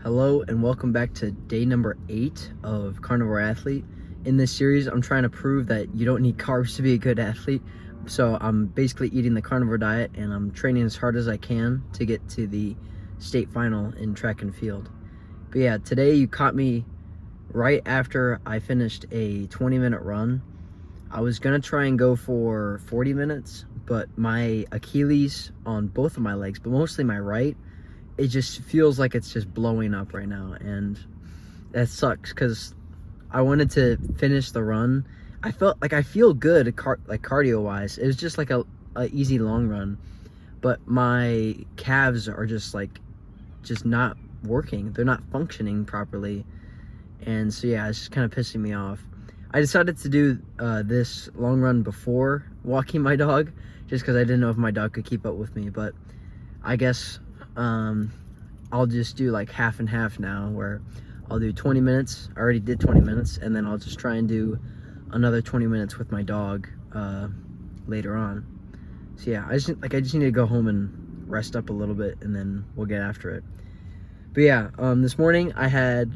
Hello and welcome back to day number 8 of Carnivore Athlete. In this series, I'm trying to prove that you don't need carbs to be a good athlete. So I'm basically eating the carnivore diet and I'm training as hard as I can to get to the state final in track and field. But yeah, today you caught me right after I finished a 20-minute run. I was gonna try and go for 40 minutes, but my Achilles on both of my legs, but mostly my right, it just feels like it's just blowing up right now, and that sucks because I wanted to finish the run. I feel good cardio wise. It was just like a easy long run, but my calves are just not working. They're not functioning properly, and so yeah, it's just kind of pissing me off. I decided to do this long run before walking my dog, just because I didn't know if my dog could keep up with me, but I guess I'll just do like half and half now, where I'll do 20 minutes. I already did 20 minutes, and then I'll just try and do another 20 minutes with my dog later on. So yeah, I just need to go home and rest up a little bit, and then we'll get after it. But yeah, this morning I had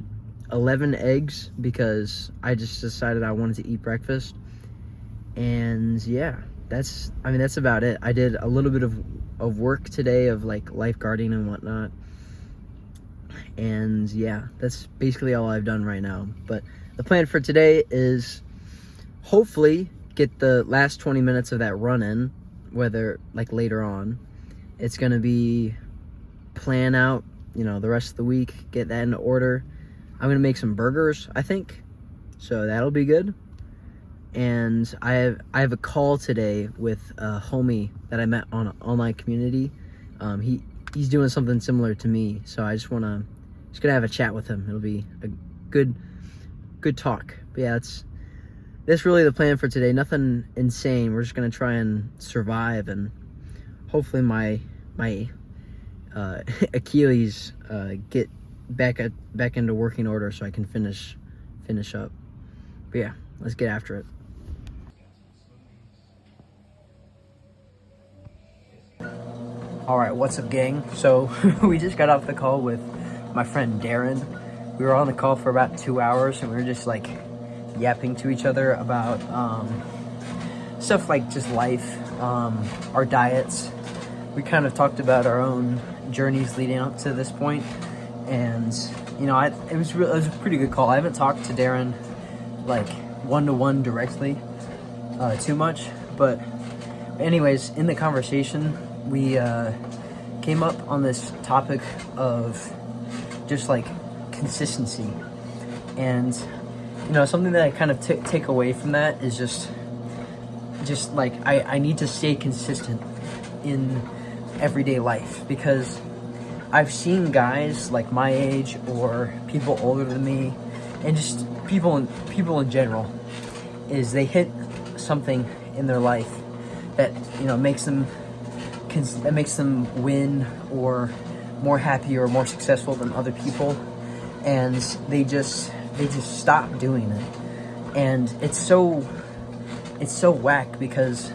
11 eggs because I just decided I wanted to eat breakfast, and yeah, that's about it. I did a little bit of work today of like lifeguarding and whatnot, and yeah, that's basically all I've done right now. But the plan for today is hopefully get the last 20 minutes of that run in, whether like later on. It's gonna be plan out, the rest of the week, get that into order. I'm gonna make some burgers, I think, so that'll be good. And I have a call today with a homie that I met on an online community. He's doing something similar to me, so I just gonna have a chat with him. It'll be a good talk. But yeah, that's really the plan for today. Nothing insane. We're just gonna try and survive, and hopefully my Achilles get back into working order so I can finish up. But yeah, let's get after it. All right, what's up, gang? So we just got off the call with my friend Darren. We were on the call for about 2 hours, and we were just like yapping to each other about stuff like just life, our diets. We kind of talked about our own journeys leading up to this point, and it was a pretty good call. I haven't talked to Darren like one-to-one directly too much, but anyways, in the conversation we came up on this topic of just like consistency, and something that I kind of take away from that is just like I need to stay consistent in everyday life, because I've seen guys like my age or people older than me, and just people in general, is they hit something in their life that makes them win or more happy or more successful than other people, and they just stop doing it. And it's so whack, because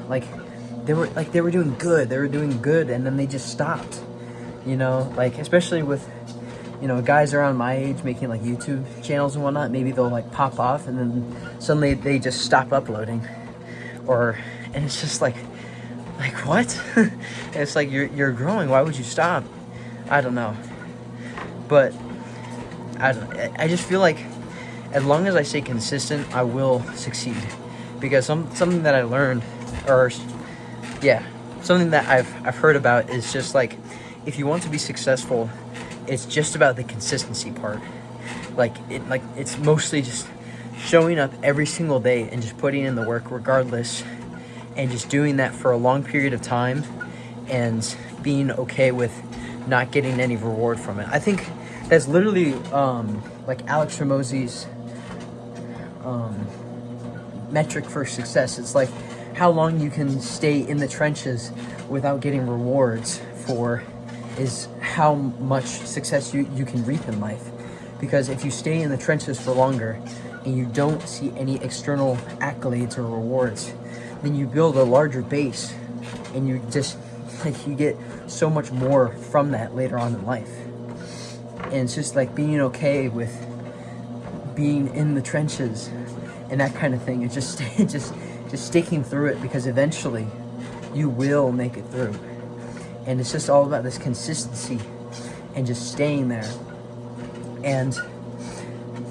they were doing good, and then they just stopped, especially with guys around my age making like YouTube channels and whatnot. Maybe they'll like pop off and then suddenly they just stop uploading, and it's just like what? It's like you're growing, why would you stop? I don't know, but I just feel like as long as I stay consistent, I will succeed. Because something that I learned, something that I've heard about is just like, if you want to be successful, it's just about the consistency part. It's mostly just showing up every single day and just putting in the work regardless, and just doing that for a long period of time, and being okay with not getting any reward from it. I think that's literally like Alex Hormozi's metric for success. It's like how long you can stay in the trenches without getting rewards for is how much success you can reap in life. Because if you stay in the trenches for longer and you don't see any external accolades or rewards, then you build a larger base, and you just you get so much more from that later on in life. And it's just like being okay with being in the trenches and that kind of thing. It's just just sticking through it, because eventually you will make it through. And it's just all about this consistency and just staying there. And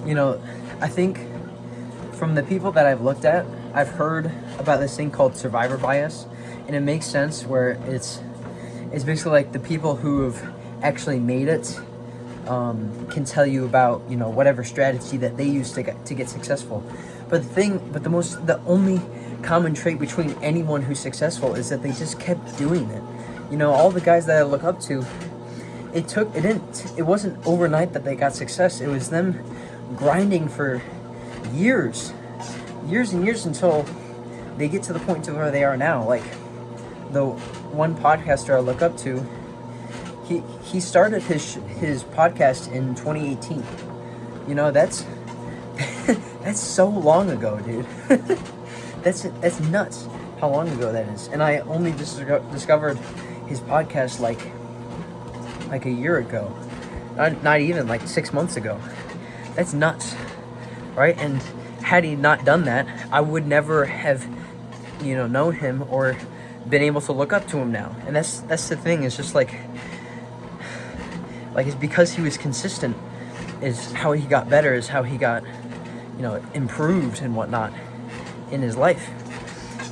you know, I think from the people that I've looked at, I've heard about this thing called survivor bias, and it makes sense, where it's basically like the people who have actually made it can tell you about, you know, whatever strategy that they use to get successful. But the only common trait between anyone who's successful is that they just kept doing it. You know, all the guys that I look up to, it wasn't overnight that they got success. It was them grinding for years and years until they get to the point to where they are now. Like the one podcaster I look up to, he started his podcast in 2018. You know, that's that's so long ago, dude. That's nuts how long ago that is. And I only just discovered his podcast like a year ago. Not even, like 6 months ago. That's nuts, right? And had he not done that, I would never have, you know, known him or been able to look up to him now. And that's the thing. It's just like it's because he was consistent is how he got better, is how he got, you know, improved and whatnot in his life.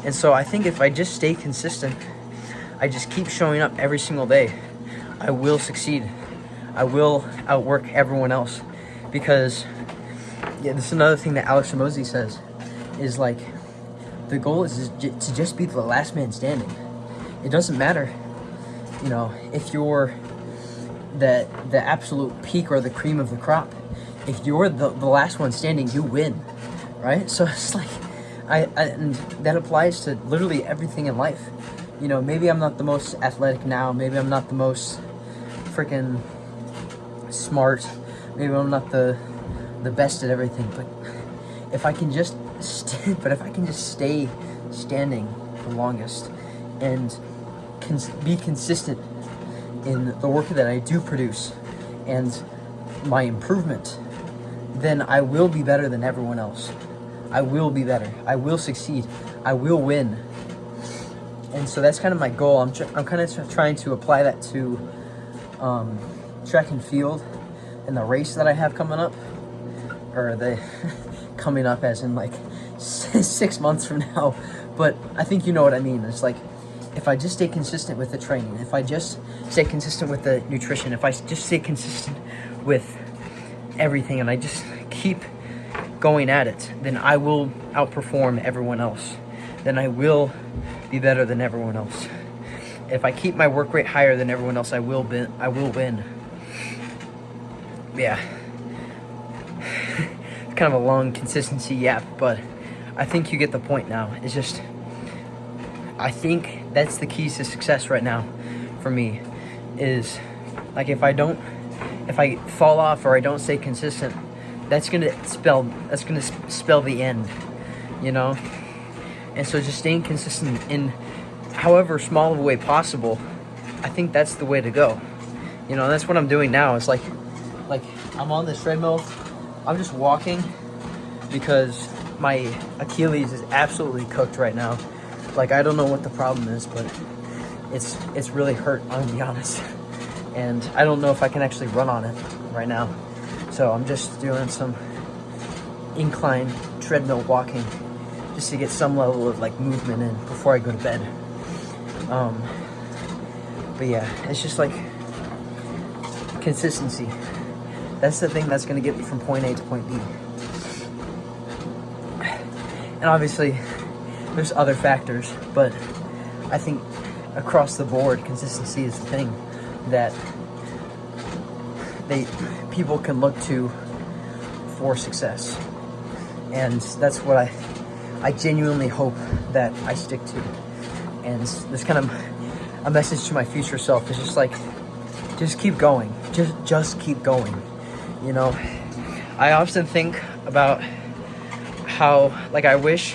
And so I think if I just stay consistent, I just keep showing up every single day, I will succeed. I will outwork everyone else. Because this is another thing that Alex Hormozi says, is like, the goal is to just be the last man standing. It doesn't matter, you know, if you're the absolute peak or the cream of the crop. If you're the last one standing, you win, right? So it's like, and that applies to literally everything in life. You know, maybe I'm not the most athletic now, maybe I'm not the most freaking smart, maybe I'm not the best at everything, but if I can just stay standing the longest and be consistent in the work that I do produce and my improvement, then I will be better than everyone else. I will be better. I will succeed. I will win. And so that's kind of my goal. I'm kind of trying to apply that to track and field and the race that I have coming up, or the coming up as in like 6 months from now. But I think you know what I mean. It's like, if I just stay consistent with the training, if I just stay consistent with the nutrition, if I just stay consistent with everything and I just keep going at it, then I will outperform everyone else. Then I will be better than everyone else. If I keep my work rate higher than everyone else, I will win. Yeah. It's kind of a long consistency yap, but I think you get the point now. It's just, I think that's the keys to success right now for me, is like, if I fall off or I don't stay consistent, that's gonna spell the end, you know? And so just staying consistent in however small of a way possible, I think that's the way to go. You know, that's what I'm doing now. It's like I'm on this treadmill, I'm just walking because my Achilles is absolutely cooked right now. Like, I don't know what the problem is, but it's really hurt, I'm gonna be honest. And I don't know if I can actually run on it right now. So I'm just doing some incline treadmill walking just to get some level of like movement in before I go to bed. But yeah, it's just like consistency. That's the thing that's gonna get me from point A to point B. And obviously, there's other factors, but I think across the board, consistency is the thing that people can look to for success. And that's what I genuinely hope that I stick to. And this kind of a message to my future self is just like, just keep going. Just keep going. You know, I often think about how, like, I wish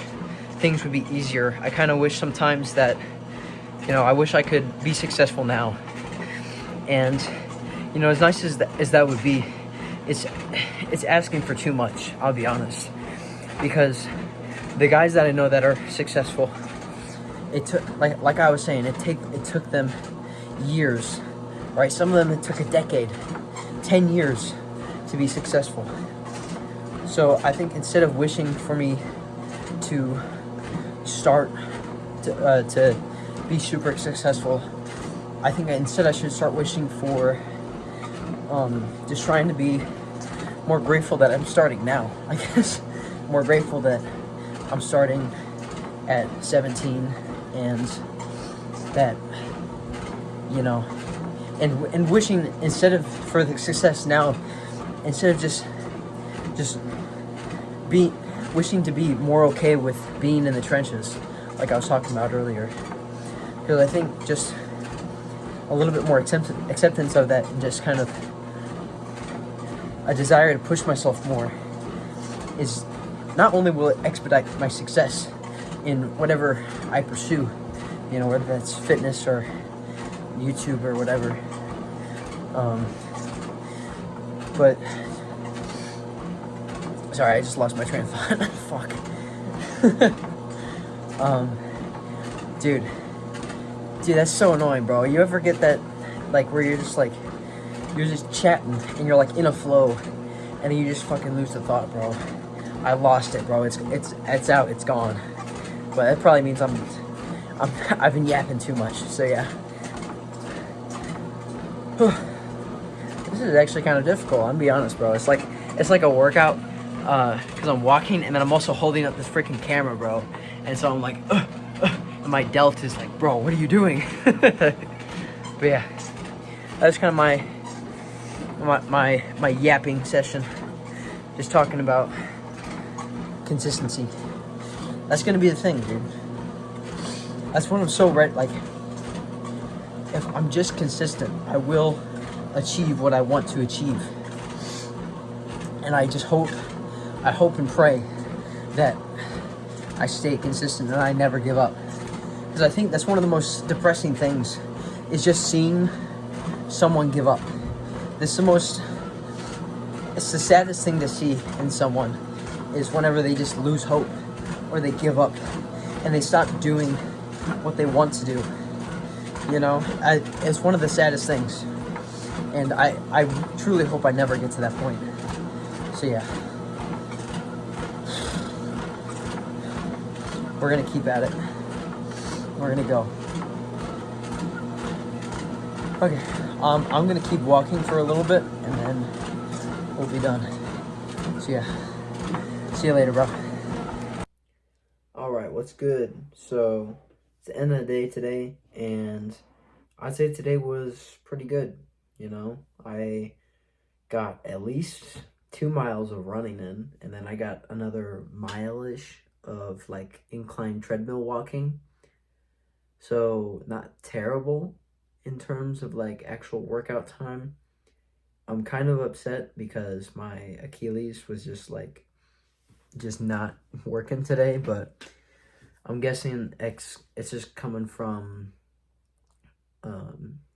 things would be easier. I kind of wish sometimes that, you know, I wish I could be successful now. And, You know, as nice as that would be, it's asking for too much, I'll be honest. Because the guys that I know that are successful, it took, like I was saying, it took them years, right? Some of them it took a decade, 10 years to be successful. So I think instead of wishing for me to start to be super successful, I think instead I should start wishing for just trying to be more grateful that I'm starting now, I guess. More grateful that I'm starting at 17, and that, you know, and wishing, instead of for the success now, instead of just wishing to be more okay with being in the trenches, like I was talking about earlier. Because I think just a little bit more acceptance of that, and just kind of a desire to push myself more, is not only will it expedite my success in whatever I pursue, you know, whether that's fitness or YouTube or whatever, but sorry, I just lost my train of thought. Fuck. Dude, that's so annoying, bro. You ever get that, like, where you're just chatting and you're like in a flow, and then you just fucking lose the thought, bro? I lost it, bro. It's out. It's gone. But that probably means I've been yapping too much. So yeah. This is actually kind of difficult. I'm gonna be honest, bro. It's like a workout, because I'm walking and then I'm also holding up this freaking camera, bro. And so I'm like, and my delt is like, bro, what are you doing? But yeah, that's kind of my yapping session. Just talking about consistency. That's gonna be the thing, dude. That's what I'm so like, if I'm just consistent, I will achieve what I want to achieve. And I hope and pray that I stay consistent and I never give up. Because I think that's one of the most depressing things, is just seeing someone give up. It's the saddest thing to see in someone, is whenever they just lose hope or they give up and they stop doing what they want to do. You know, it's one of the saddest things. And I truly hope I never get to that point. So yeah. We're gonna keep at it. We're gonna go. Okay, I'm gonna keep walking for a little bit and then we'll be done. So yeah, see you later, bro. Alright, what's good? So, it's the end of the day today, and I'd say today was pretty good, you know? I got at least 2 miles of running in, and then I got another mile-ish of, like, incline treadmill walking. So, not terrible in terms of, like, actual workout time. I'm kind of upset because my Achilles was just not working today, but I'm guessing it's just coming from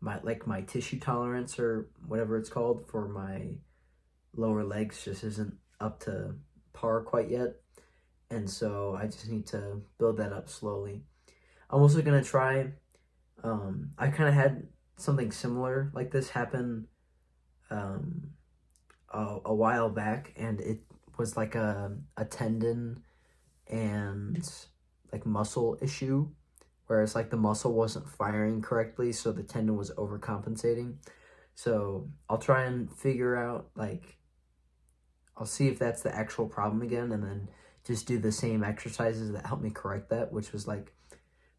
my tissue tolerance, or whatever it's called, for my lower legs just isn't up to par quite yet, and so I just need to build that up slowly. I'm also gonna try, I kind of had something similar like this happen a while back, and it was like a tendon and like muscle issue, where it's like the muscle wasn't firing correctly, so the tendon was overcompensating. So I'll try and figure out, like, I'll see if that's the actual problem again, and then just do the same exercises that help me correct that, which was like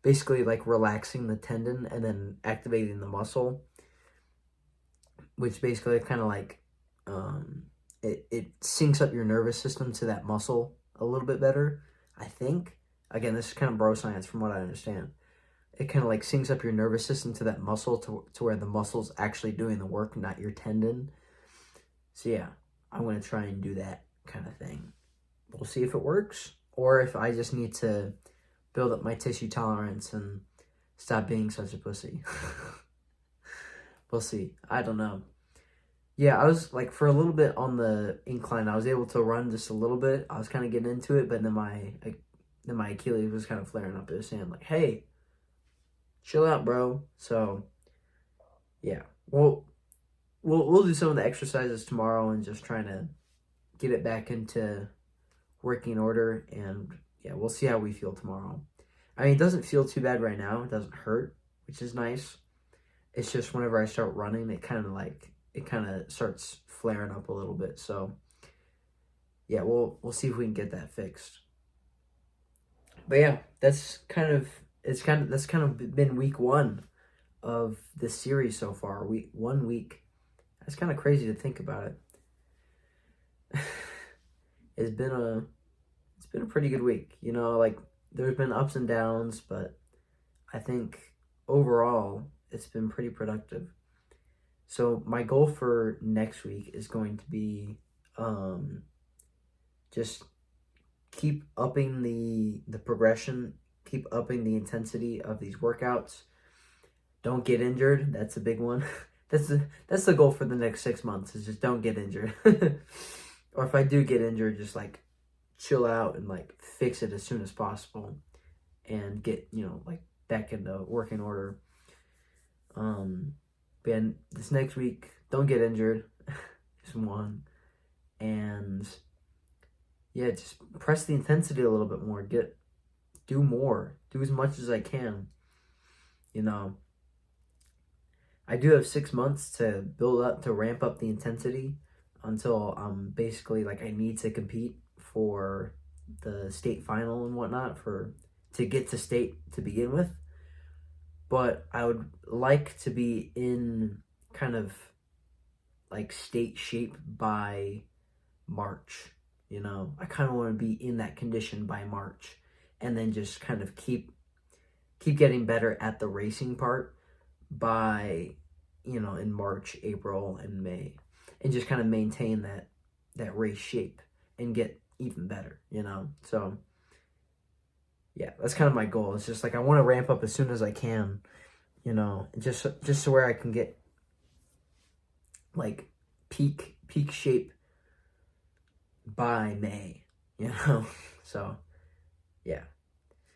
basically like relaxing the tendon and then activating the muscle, which basically kind of like it syncs up your nervous system to that muscle a little bit better, I think. Again, this is kind of bro science from what I understand. It kind of like syncs up your nervous system to that muscle to where the muscle's actually doing the work, not your tendon. So yeah, I'm going to try and do that kind of thing. We'll see if it works, or if I just need to build up my tissue tolerance and stop being such a pussy. We'll see. I don't know. Yeah, I was like for a little bit on the incline. I was able to run just a little bit. I was kind of getting into it, but then my Achilles was kind of flaring up. It was saying like, "Hey, chill out, bro." So yeah, we'll do some of the exercises tomorrow and just trying to get it back into working order. And yeah, we'll see how we feel tomorrow. I mean, it doesn't feel too bad right now. It doesn't hurt, which is nice. It's just whenever I start running, it kind of starts flaring up a little bit. So yeah, we'll see if we can get that fixed. But yeah, that's kind of been week one of this series so far. Week 1 week. That's kind of crazy to think about it. it's been a it's been a pretty good week. You know, like there's been ups and downs, but I think overall it's been pretty productive. So my goal for next week is going to be um, just keep upping the progression, keep upping the intensity of these workouts. Don't get injured. That's a big one. That's the goal for the next 6 months is just don't get injured. Or if I do get injured, just like chill out and like fix it as soon as possible and get, like back into working order. Ben, this next week, don't get injured. Just one. And yeah, just press the intensity a little bit more. Do more. Do as much as I can. You know, I do have 6 months to build up to ramp up the intensity until basically like I need to compete for the state final and whatnot for to get to state to begin with. But I would like to be in kind of like state shape by March. I kind of want to be in that condition by March, and then just kind of keep getting better at the racing part by in March, April, and May, and just kind of maintain that race shape and get even better. So yeah, that's kind of my goal. It's just like I want to ramp up as soon as I can. Just so where I can get like peak shape by May. So yeah,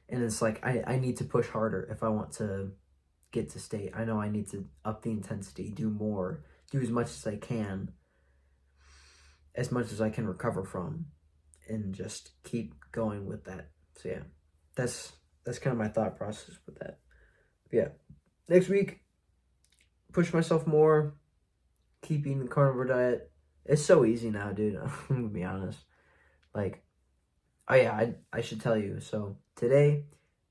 and it's like I need to push harder if I want to get to state. I know I need to up the intensity, do more, do as much as I can, as much as I can recover from, and just keep going with that. So yeah, that's kind of my thought process with that. But yeah, next week, push myself more, keeping the carnivore diet. It's so easy now, dude. I'm gonna be honest. Like, oh yeah, I should tell you. So today,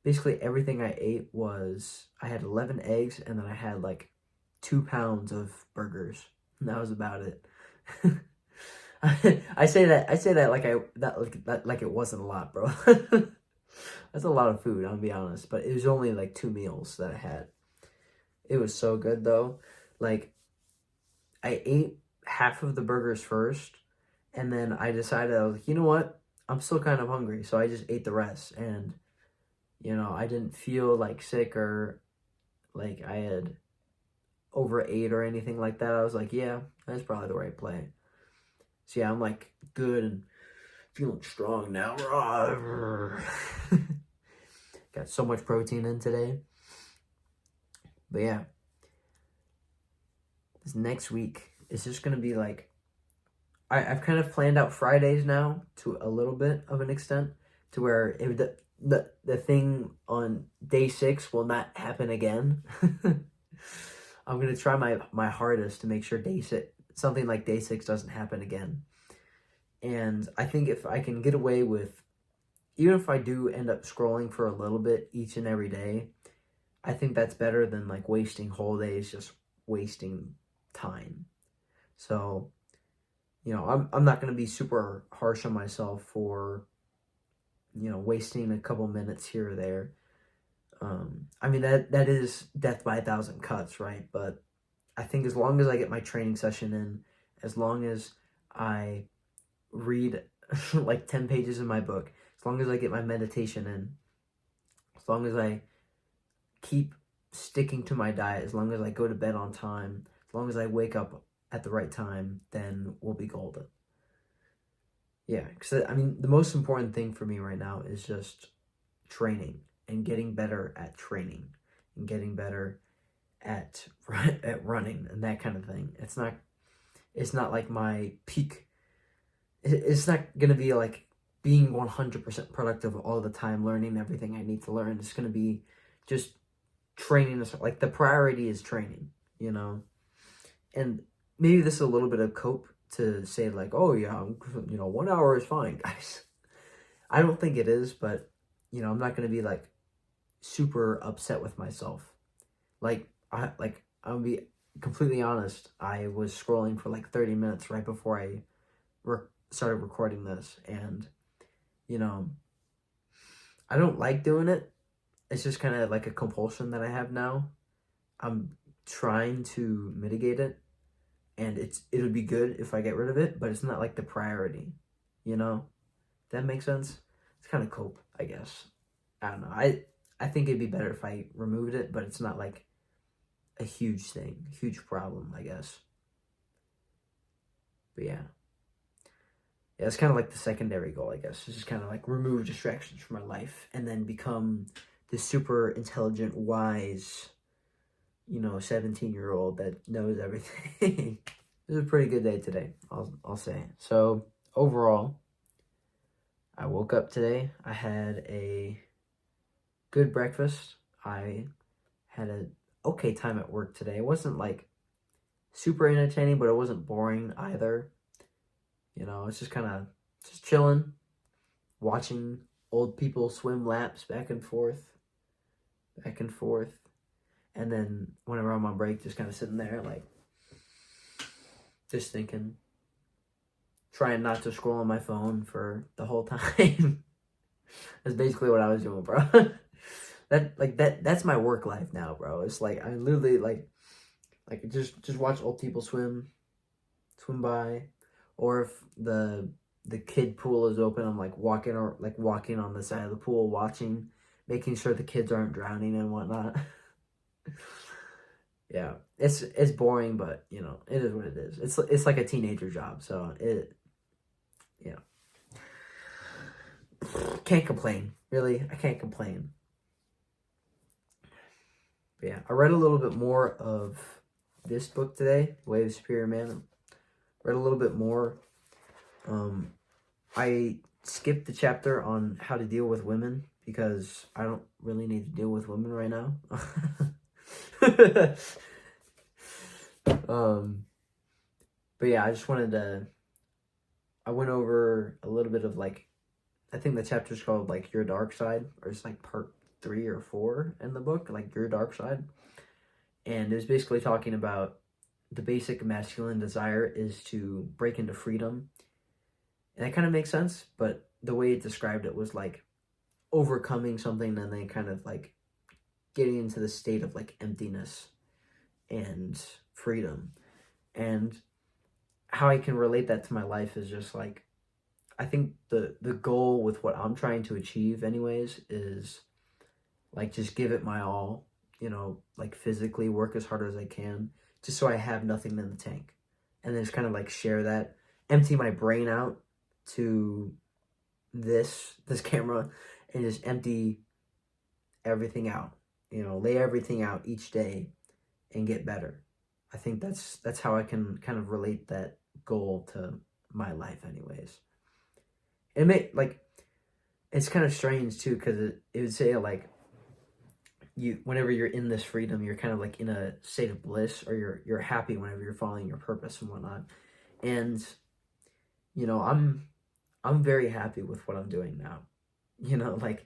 basically everything I ate was I had 11 eggs and then I had like 2 pounds of burgers. And that was about it. I say that like it wasn't a lot, bro. That's a lot of food, I'll be honest. But it was only like 2 meals that I had. It was so good though. Like I ate half of the burgers first, and then I decided I was like, you know what? I'm still kind of hungry, so I just ate the rest. And I didn't feel like sick or like I had overate or anything like that. I was like, yeah, that's probably the right play. So yeah, I'm like good and feeling strong now. Got so much protein in today. But yeah, this next week is just gonna be like I've kind of planned out Fridays now to a little bit of an extent to where the thing on day 6 will not happen again. I'm gonna try my hardest to make sure something like day 6 doesn't happen again. And I think if I can get away with, even if I do end up scrolling for a little bit each and every day, I think that's better than like wasting whole days just wasting time. So, I'm not going to be super harsh on myself for, wasting a couple minutes here or there. I mean, that is death by 1,000 cuts, right? But I think as long as I get my training session in, as long as I read like 10 pages in my book, as long as I get my meditation in, as long as I keep sticking to my diet, as long as I go to bed on time, as long as I wake up at the right time, then we'll be golden. Yeah, because I mean, the most important thing for me right now is just training and getting better at training and getting better at at running and that kind of thing. It's not like my peak. It's not gonna be like being 100% productive all the time, learning everything I need to learn. It's gonna be just training. Like the priority is training, you know. And maybe this is a little bit of cope to say like, oh yeah, 1 hour is fine, guys. I don't think it is, but I'm not gonna be like super upset with myself. I'm gonna be completely honest. I was scrolling for like 30 minutes right before I started recording this, and you know, I don't like doing it. It's just kind of like a compulsion that I have now. I'm trying to mitigate it, and it'll be good if I get rid of it, but it's not like the priority. That makes sense. It's kind of cope, I guess. I don't know. I think it'd be better if I removed it, but it's not like a huge thing, huge problem, I guess. But yeah. Yeah, it's kind of like the secondary goal, I guess. It's just kind of like remove distractions from my life and then become this super intelligent, wise, 17-year-old that knows everything. It was a pretty good day today, I'll say. So, overall, I woke up today. I had a good breakfast. I had an okay time at work today. It wasn't like super entertaining, but it wasn't boring either. It's just kind of just chilling, watching old people swim laps back and forth, and then whenever I'm on break, just kind of sitting there, like, just thinking, trying not to scroll on my phone for the whole time. That's basically what I was doing, bro. That's my work life now, bro. It's like I literally like just watch old people swim by, or if the kid pool is open, I'm like walking on the side of the pool, watching, making sure the kids aren't drowning and whatnot. Yeah, it's boring, but it is what it is. It's like a teenager job, so can't complain. Really, I can't complain. But yeah, I read a little bit more of this book today, Way of Superior Man. Read a little bit more. I skipped the chapter on how to deal with women because I don't really need to deal with women right now. But yeah, I went over a little bit of like, I think the chapter's called like Your Dark Side, or it's like part 3 or 4 in the book, like Your Dark Side. And it was basically talking about the basic masculine desire is to break into freedom. And that kind of makes sense, but the way it described it was like overcoming something and then kind of like getting into the state of like emptiness and freedom. And how I can relate that to my life is just like, I think the goal with what I'm trying to achieve anyways is like just give it my all, like physically work as hard as I can, just so I have nothing in the tank. And then just kind of like share that, empty my brain out to this camera and just empty everything out, lay everything out each day and get better. I think that's how I can kind of relate that goal to my life anyways. It's kind of strange too, because it would say like whenever you're in this freedom, you're kind of like in a state of bliss, or you're happy whenever you're following your purpose and whatnot. And I'm very happy with what I'm doing now. Like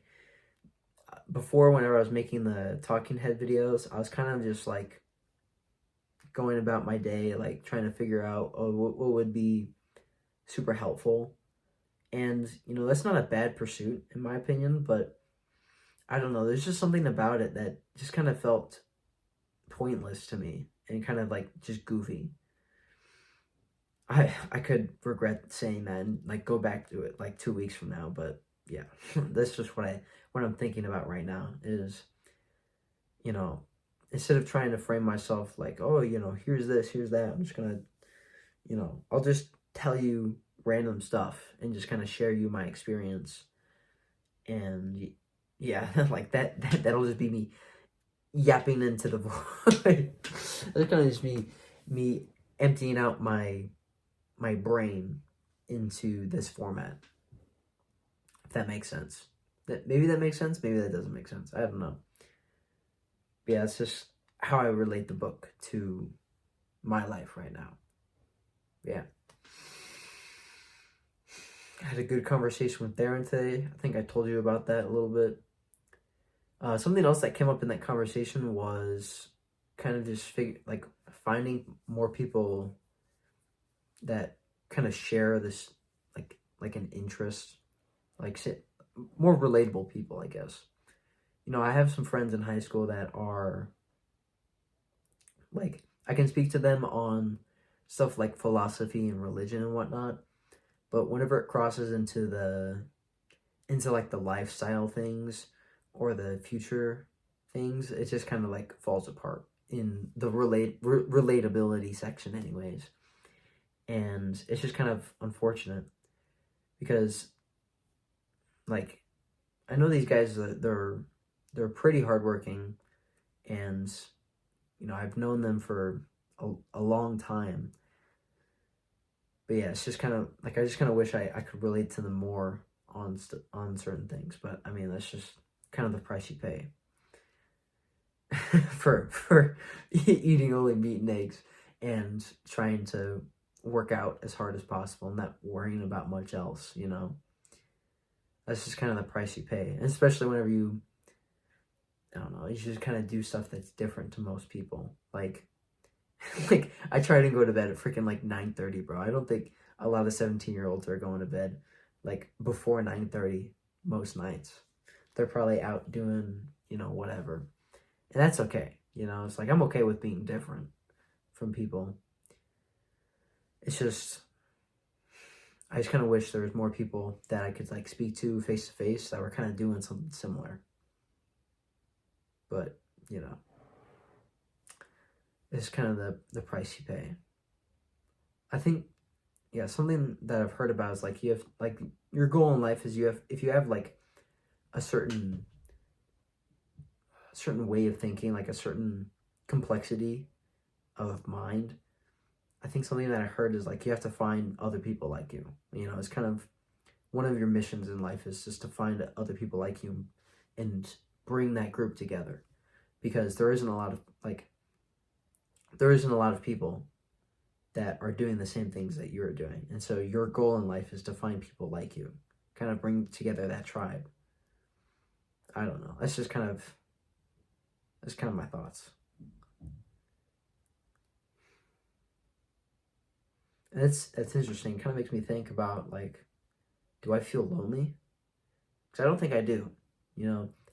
before, whenever I was making the talking head videos, I was kind of just like going about my day, like trying to figure out what would be super helpful. And that's not a bad pursuit in my opinion, but I don't know, there's just something about it that just kind of felt pointless to me and kind of like just goofy. I could regret saying that and like go back to it like 2 weeks from now, but yeah, that's just what I'm thinking about right now is, instead of trying to frame myself like, oh, here's this, here's that, I'm just gonna I'll just tell you random stuff and just kind of share you my experience. And yeah, like that'll just be me yapping into the void. That's kind of just me emptying out my brain into this format. If that makes sense. Maybe that makes sense. Maybe that doesn't make sense. I don't know. But yeah, it's just how I relate the book to my life right now. Yeah. I had a good conversation with Darren today. I think I told you about that a little bit. Something else that came up in that conversation was kind of just finding more people that kind of share this like an interest, like more relatable people, I guess. I have some friends in high school that are like, I can speak to them on stuff like philosophy and religion and whatnot, but whenever it crosses into like the lifestyle things or the future things, it just kind of like falls apart in the relatability section anyways. And it's just kind of unfortunate because like I know these guys, they're pretty hardworking, and I've known them for a long time. But yeah, it's just kind of like I just kind of wish I could relate to them more on certain things. But I mean, that's just kind of the price you pay for eating only meat and eggs and trying to work out as hard as possible and not worrying about much else. That's just kind of the price you pay, and especially whenever I don't know, you should kind of do stuff that's different to most people. Like I try to go to bed at freaking like 9:30, bro. I don't think a lot of 17-year-olds are going to bed like before 9:30 most nights. They're probably out doing, whatever. And that's okay. It's like I'm okay with being different from people. It's just I just kind of wish there was more people that I could like speak to face face that were kind of doing something similar. But, it's kind of the price you pay. I think, yeah, something that I've heard about is like you have like your goal in life is if you have like a certain way of thinking, like a certain complexity of mind. I think something that I heard is like you have to find other people like you. It's kind of one of your missions in life is just to find other people like you and bring that group together, because there isn't a lot of people that are doing the same things that you're doing. And so your goal in life is to find people like you, kind of bring together that tribe. I don't know. That's kind of my thoughts. And it's interesting. It kind of makes me think about like, do I feel lonely? Because I don't think I do.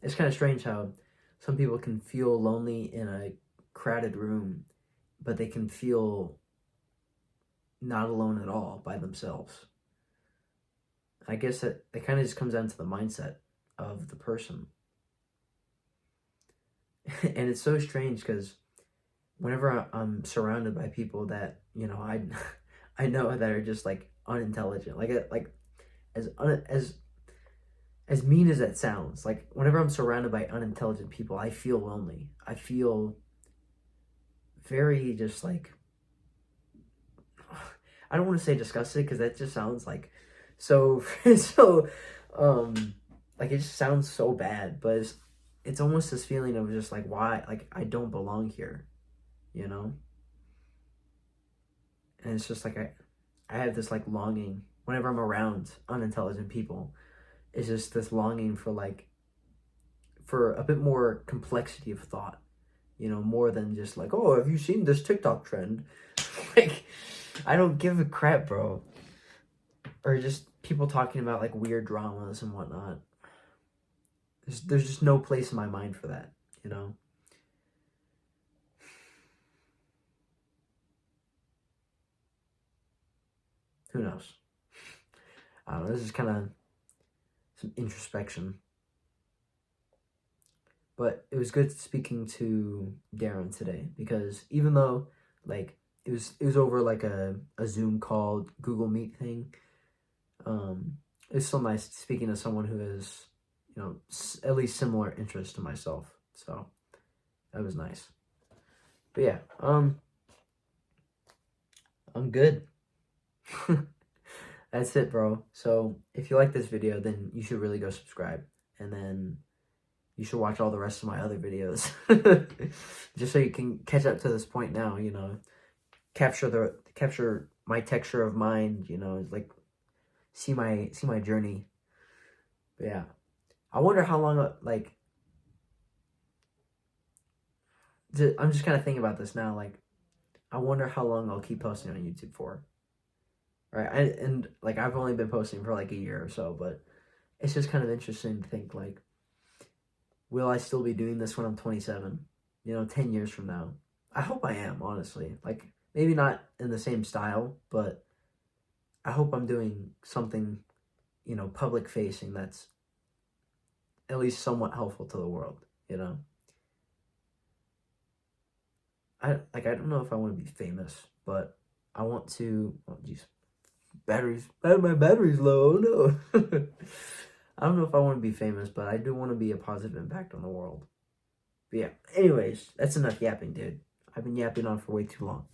It's kind of strange how some people can feel lonely in a crowded room, but they can feel not alone at all by themselves. I guess that it kind of just comes down to the mindset of the person. And it's so strange because whenever I'm surrounded by people that I know that are just like unintelligent, like as mean as that sounds, like whenever I'm surrounded by unintelligent people, I feel lonely. I feel very just like I don't want to say disgusted because that just sounds like so so like it just sounds so bad, but it's almost this feeling of just like why like I don't belong here, and it's just like I have this like longing whenever I'm around unintelligent people. It's just this longing for a bit more complexity of thought, more than just like, oh, have you seen this TikTok trend? Like, I don't give a crap, bro. Or just people talking about like weird dramas and whatnot. There's just no place in my mind for that, Who knows? I don't know. This is kind of some introspection. But it was good speaking to Darren today because even though like it was over like a Zoom call, Google Meet thing. It's so nice speaking to someone who has, at least similar interests to myself. So that was nice. But yeah, I'm good. That's it, bro. So if you like this video, then you should really go subscribe, and then you should watch all the rest of my other videos, just so you can catch up to this point now. Capture my texture of mind. Like see my journey. But yeah, I wonder how long I'm just kind of thinking about this now. Like, I wonder how long I'll keep posting on YouTube for. Right, and like I've only been posting for like a year or so, but it's just kind of interesting to think like, will I still be doing this when I'm 27? 10 years from now. I hope I am, honestly. Like, maybe not in the same style, but I hope I'm doing something, public facing that's at least somewhat helpful to the world. I don't know if I want to be famous, but I want to. Oh, geez, my battery's low. Oh, no. I don't know if I want to be famous, but I do want to be a positive impact on the world. But yeah, anyways, that's enough yapping, dude. I've been yapping on for way too long.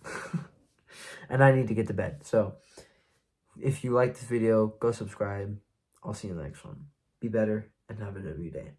And I need to get to bed. So if you like this video, go subscribe. I'll see you in the next one. Be better and have a good day.